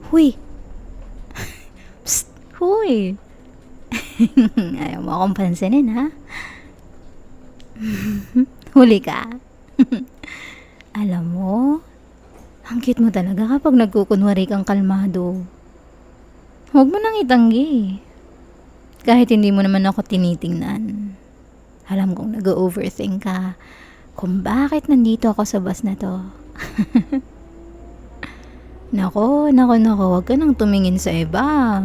Huy! Psst! Huy! Ayaw mo akong pansinin, ha? Huli ka. Alam mo, ang cute mo talaga kapag nagkukunwari kang kalmado. Huwag mo nang itanggi. Kahit hindi mo naman ako tinitingnan. Alam kong nag-overthink ka kung bakit nandito ako sa bus na to. Nako, huwag ka nang tumingin sa iba.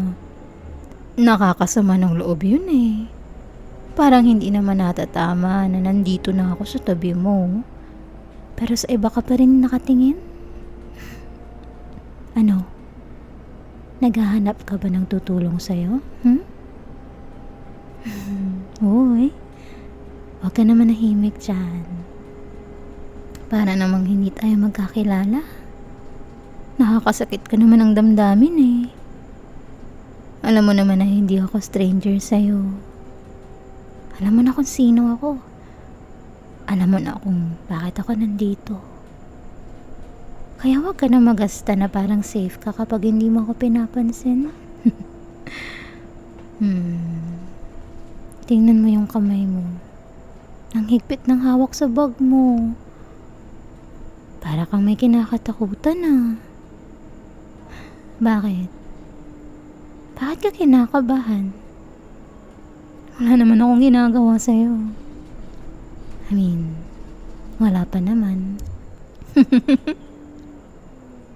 Nakakasama ng loob yun eh. Parang hindi naman natatama na nandito na ako sa tabi mo. Pero sa iba ka pa rin nakatingin? Ano? Naghahanap ka ba ng tutulong sa'yo? Uy, huwag ka naman nahimik dyan. Para namang hindi tayo magkakilala. Nakakasakit ka naman ng damdamin eh. Alam mo naman na hindi ako stranger sa'yo. Alam mo na kung sino ako. Alam mo na kung bakit ako nandito. Kaya wag ka na magasta na parang safe ka kapag hindi mo ako pinapansin. Tingnan mo yung kamay mo. Ang higpit ng hawak sa bag mo. Para kang may kinakatakutan ah. Bakit? Bakit ka kinakabahan? Wala naman akong ginagawa sa'yo. Wala pa naman.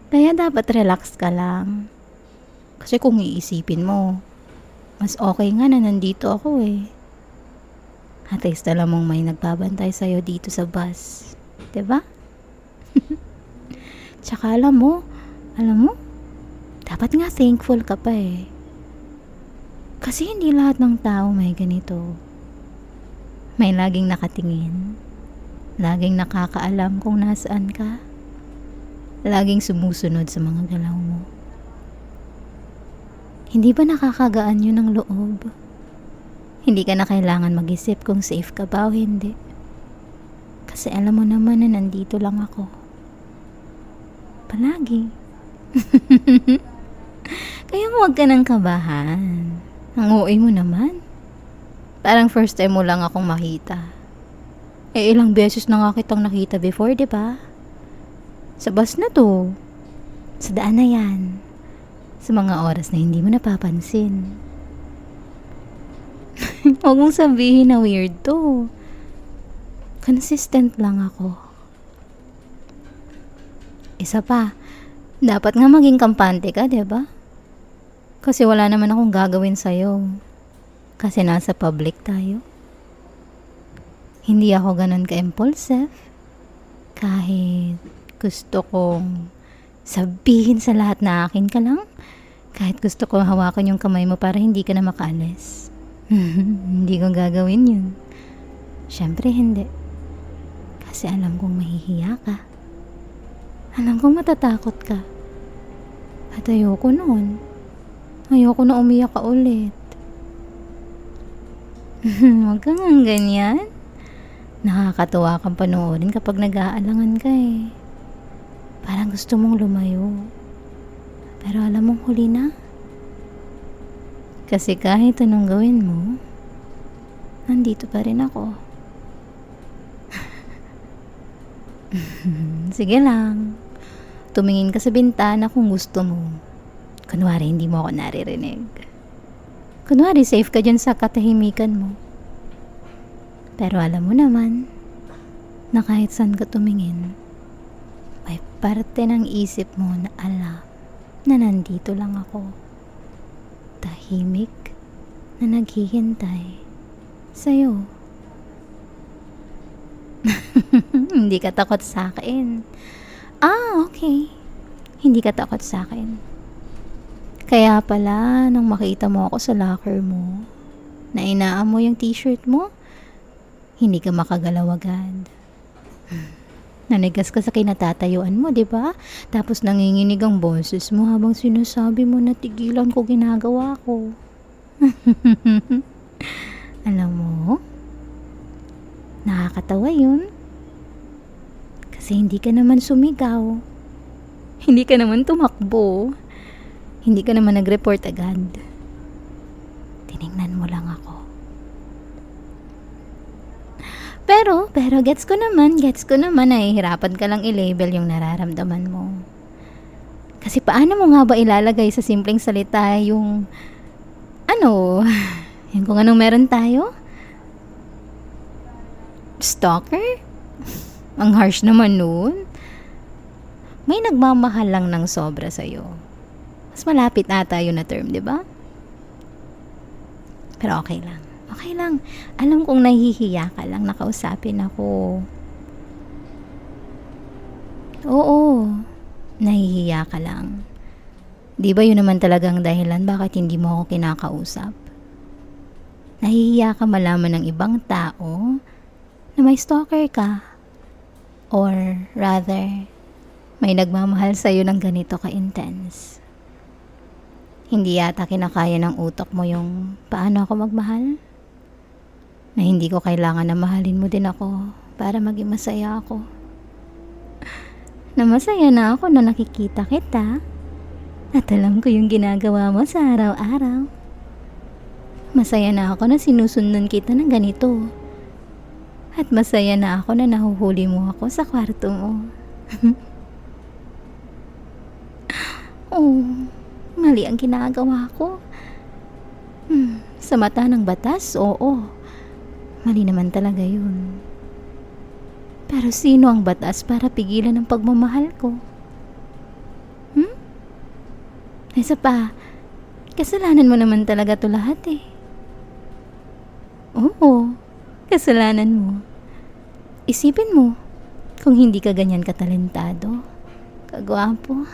Kaya dapat relax ka lang. Kasi kung iisipin mo, mas okay nga na nandito ako eh. At least alam mong may nagbabantay sa'yo dito sa bus. 'Di ba? Tsaka alam mo, dapat nga thankful ka pa eh. Kasi hindi lahat ng tao may ganito. May laging nakatingin. Laging nakakaalam kung nasaan ka. Laging sumusunod sa mga galaw mo. Hindi ba nakakagaan yun ng loob? Hindi ka na kailangan mag-isip kung safe ka ba o hindi. Kasi alam mo naman na nandito lang ako. Palagi. Kaya huwag ka nang kabahan. Ang OA mo naman. Parang first time mo lang akong makita. Eh ilang beses na nga kitang nakita before, di ba? Sa bus na to. Sa daan na yan. Sa mga oras na hindi mo napapansin. Huwag mong sabihin na weird to. Consistent lang ako. Isa pa, dapat nga maging kampante ka, di ba? Kasi wala naman akong gagawin sa'yo. Kasi nasa public tayo. Hindi ako ganun ka-impulsive. Kahit gusto kong sabihin sa lahat na akin ka lang. Kahit gusto kong hawakan yung kamay mo para hindi ka na makaalis. Hindi ko gagawin yun. Syempre hindi. Kasi alam kong mahihiya ka. Alam kong matatakot ka. At ayoko noon. Ayoko na umiyak ka ulit. Huwag kang ganyan. Nakakatuwa kang panoorin kapag nag-aalangan ka eh. Parang gusto mong lumayo. Pero alam mong huli na. Kasi kahit anong gawin mo, nandito pa rin ako. Sige lang. Tumingin ka sa bintana kung gusto mo. Kunwari hindi mo ako naririnig. Kunwari safe ka dyan sa katahimikan mo. Pero alam mo naman na kahit saan ka tumingin, may parte ng isip mo na alam na nandito lang ako. Tahimik na naghihintay sa'yo. Hindi ka takot sa akin. Okay. Hindi ka takot sa akin. Kaya pala, nung makita mo ako sa locker mo, na inaamoy yung t-shirt mo, hindi ka makagalaw agad. Nanigas ka sa kinatatayuan mo, di ba? Tapos nanginginig ang boses mo habang sinasabi mo na tigilan ko ginagawa ko. Alam mo, nakakatawa yun. Kasi hindi ka naman sumigaw. Hindi ka naman tumakbo. Hindi ka naman nag-report agad. Tiningnan mo lang ako. Pero gets ko naman, nahihirapan ka lang i-label yung nararamdaman mo. Kasi paano mo nga ba ilalagay sa simpleng salita yung, yung kung anong meron tayo? Stalker? Ang harsh naman nun. May nagmamahal lang ng sobra sa'yo. Mas malapit ata yun na term, di ba? Pero okay lang. Okay lang. Alam kong nahihiya ka lang nakausapin ako. Oo. Nahihiya ka lang. Di ba yun naman talagang dahilan bakit hindi mo ako kinakausap? Nahihiya ka malaman ng ibang tao na may stalker ka. Or rather, may nagmamahal sa'yo ng ganito ka-intense. Hindi yata kinakaya ng utak mo yung paano ako magmahal? Na hindi ko kailangan na mahalin mo din ako para maging masaya ako. Na masaya na ako na nakikita kita at alam ko yung ginagawa mo sa araw-araw. Masaya na ako na sinusundan kita ng ganito. At masaya na ako na nahuhuli mo ako sa kwarto mo. Oh, mali ang ginagawa ko. Sa mata ng batas, oo. Mali naman talaga yun. Pero sino ang batas para pigilan ang pagmamahal ko? Isa pa, kasalanan mo naman talaga to lahat eh. Oo, kasalanan mo. Isipin mo, kung hindi ka ganyan katalentado, kagwapo.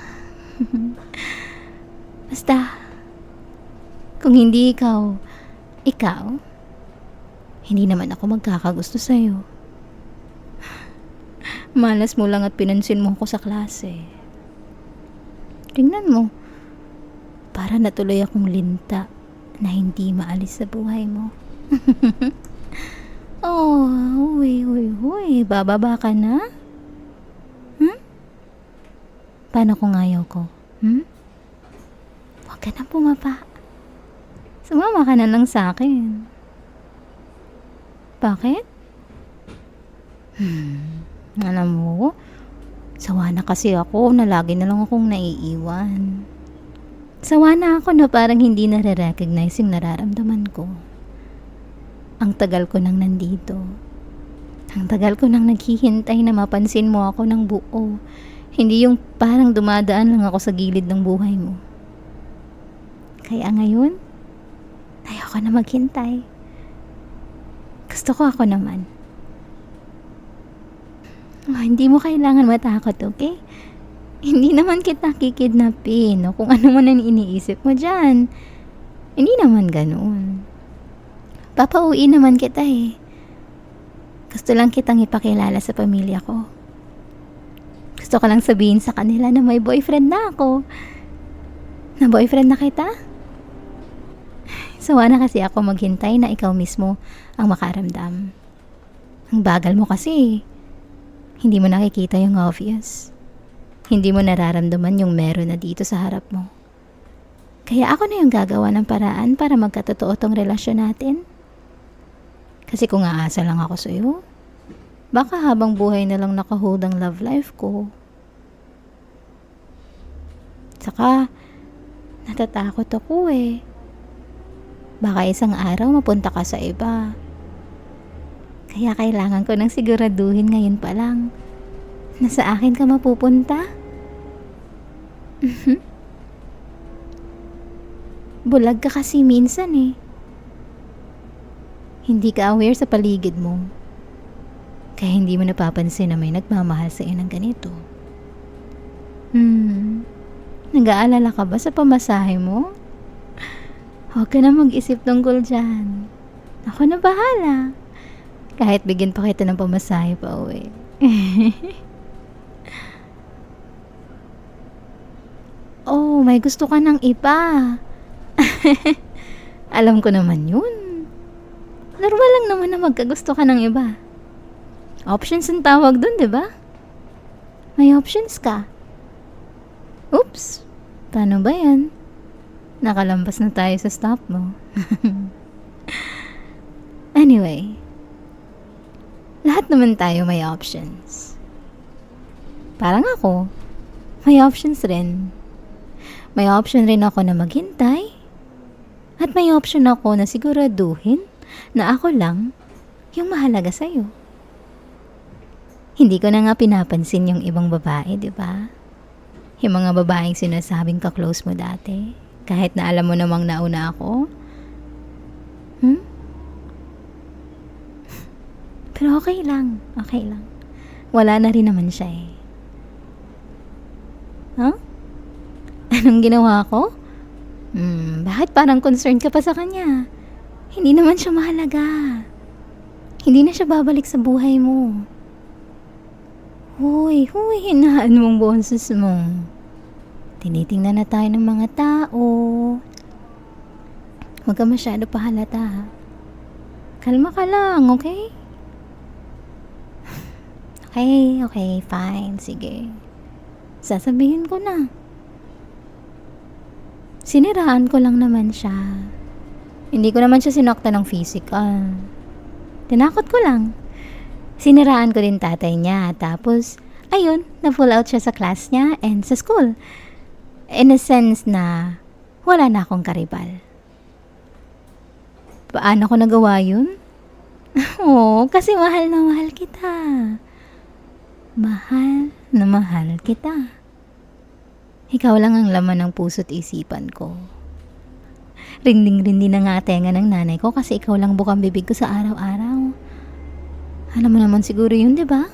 Basta, kung hindi ikaw, hindi naman ako magkakagusto sa'yo. Malas mo lang at pinansin mo ako sa klase. Tingnan mo, para natuloy akong linta na hindi maalis sa buhay mo. Oh, huy, bababa ka na? Paano kung ayaw ko? Huwag ka na bumaba. Sumama ka na lang sa akin. Bakit? Alam mo, sawa na kasi ako na lagi na lang akong naiiwan. Sawa na ako na parang hindi nare-recognize yung nararamdaman ko. Ang tagal ko nang nandito. Ang tagal ko nang naghihintay na mapansin mo ako ng buo. Hindi yung parang dumadaan lang ako sa gilid ng buhay mo. Kaya ngayon, ayoko na maghintay. Gusto ko ako naman. Hindi mo kailangan matakot, okay? Hindi naman kita kikidnapin o kung ano man ang iniisip mo dyan. Hindi naman ganoon. Papauwi naman kita eh. Gusto lang kitang ipakilala sa pamilya ko. Gusto ko lang sabihin sa kanila na may boyfriend na ako. Na boyfriend na kita? Sawa na kasi ako maghintay na ikaw mismo ang makaramdam. Ang bagal mo kasi. Hindi mo nakikita yung obvious. Hindi mo nararamdaman yung meron na dito sa harap mo. Kaya ako na yung gagawa ng paraan para magkatotoo tong relasyon natin. Kasi kung aasa lang ako sa'yo, baka habang buhay na lang nakahold ang love life ko. Saka, natatakot ako eh. Baka isang araw mapunta ka sa iba. Kaya kailangan ko nang siguraduhin ngayon pa lang na sa akin ka mapupunta. Bulag ka kasi minsan eh. Hindi ka aware sa paligid mo. Kaya hindi mo napapansin na may nagmamahal sa iyo ng ganito. Nag-aalala ka ba sa pamasahe mo? Huwag ka na mag-isip tungkol dyan. Ako na bahala. Kahit bigyan pa kita ng pamasahe pa uwi. Oh, may gusto ka ng iba. Alam ko naman yun. Normal lang naman na magkagusto ka ng iba. Options ang tawag dun, di ba? May options ka. Oops, paano ba yan? Nakalampas na tayo sa stop mo. Anyway, lahat naman tayo may options. Parang ako, may options rin. May option rin ako na maghintay. At may option ako na siguraduhin na ako lang yung mahalaga sa'yo. Hindi ko na nga pinapansin yung ibang babae, di ba? Yung mga babaeng sinasabing ka-close mo dati. Kahit na alam mo namang nauna ako. Pero okay lang. Okay lang. Wala na rin naman siya eh. Huh? Anong ginawa ko? Bakit parang concerned ka pa sa kanya? Hindi naman siya mahalaga. Hindi na siya babalik sa buhay mo. Huy, hinaan mong boses mo. Tinitingnan na tayo ng mga tao. Huwag ka masyado pahalata. Kalma ka lang, okay? Okay, fine, sige. Sasabihin ko na. Siniraan ko lang naman siya. Hindi ko naman siya sinakta ng physical. Tinakot ko lang. Siniraan ko din tatay niya. Tapos, ayun, na-pull out siya sa class niya and sa school. In a sense na wala na akong karibal. Paano ko nagawa yun? Kasi mahal na mahal kita. Mahal na mahal kita. Ikaw lang ang laman ng puso't isipan ko. Rinding-rindi na nga tenga ng nanay ko kasi ikaw lang bukang bibig ko sa araw-araw. Alam mo naman siguro yun, di ba?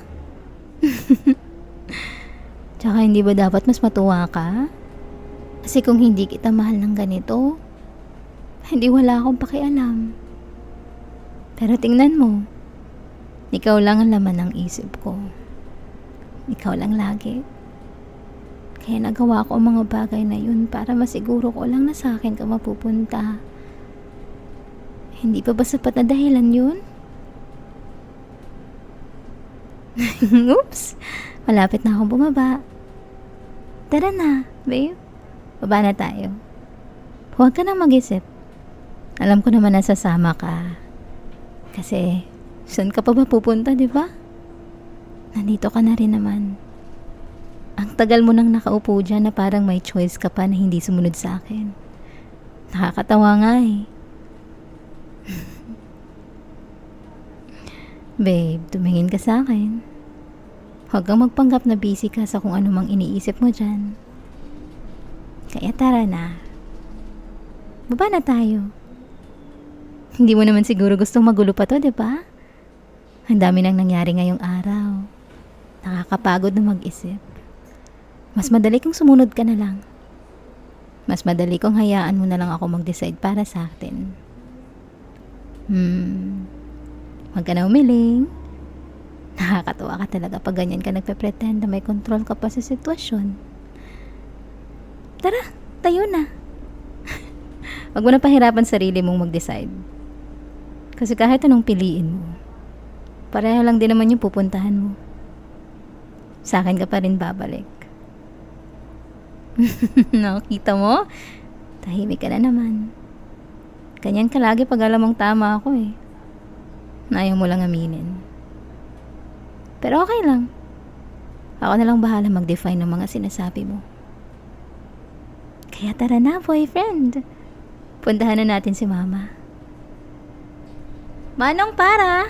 Tsaka hindi ba dapat mas matuwa ka? Kasi kung hindi kita mahal ng ganito, hindi wala akong pakialam. Pero tingnan mo, ikaw lang ang laman ng isip ko. Ikaw lang lagi. Kaya nagawa ko ang mga bagay na yun para masiguro ko lang na sa akin ka mapupunta. Hindi pa ba sapat na dahilan yun? Oops! Malapit na akong bumaba. Tara na, babe. Baba na tayo. Huwag ka nang mag-isip. Alam ko naman na sasama ka. Kasi, saan ka pa ba pupunta, di ba? Nandito ka na rin naman. Ang tagal mo nang nakaupo dyan na parang may choice ka pa na hindi sumunod sa akin. Nakakatawa nga eh. Babe, tumingin ka sa akin. Huwag kang magpanggap na busy ka sa kung ano mang iniisip mo dyan. Kaya tara na. Baba na tayo. Hindi mo naman siguro gustong magulo pa to, di ba? Ang dami nang nangyari ngayong araw. Nakakapagod na mag-isip. Mas madali kung sumunod ka na lang. Mas madali kung hayaan mo na lang ako mag-decide para sa atin. Huwag ka na umiling. Nakakatawa ka talaga pag ganyan ka nagpe-pretend na may control ka pa sa sitwasyon. Tara, tayo na. Huwag mo na pahirapan sarili mong mag-decide. Kasi kahit anong piliin mo, pareho lang din naman yung pupuntahan mo. Sa akin ka pa rin babalik. Nakita mo? Tahimik ka na naman. Ganyan ka lagi pag alam mong tama ako eh. Na ayaw mo lang aminin. Pero okay lang. Ako na lang bahala mag-define ng mga sinasabi mo. Kaya tara na, boyfriend. Puntahan na natin si mama. Manong para!